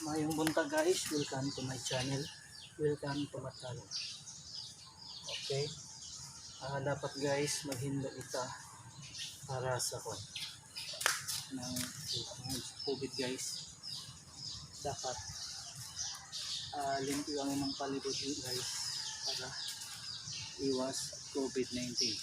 Mayong buntag guys, welcome to my channel. Welcome to my channel. Okay. Dapat guys maghindo ita para sa ng COVID guys. Dapat limpyo ang imong palibot guys para iwas COVID-19.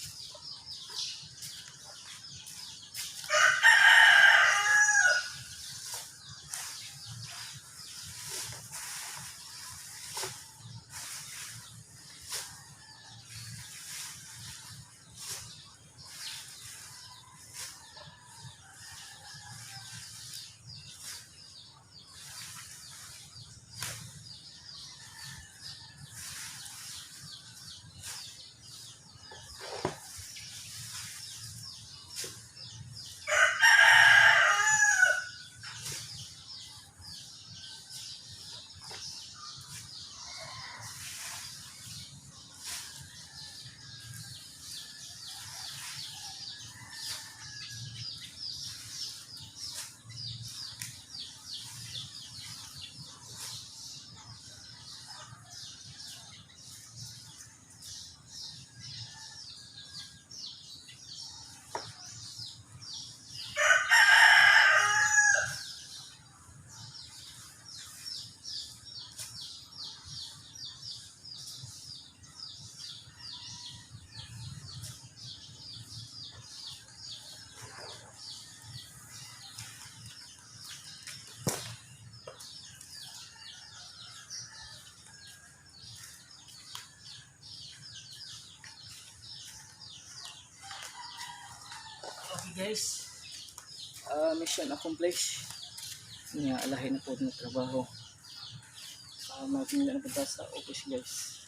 Guys, mission accomplished. Nga alahin na po ng trabaho. Maging na punta sa office guys.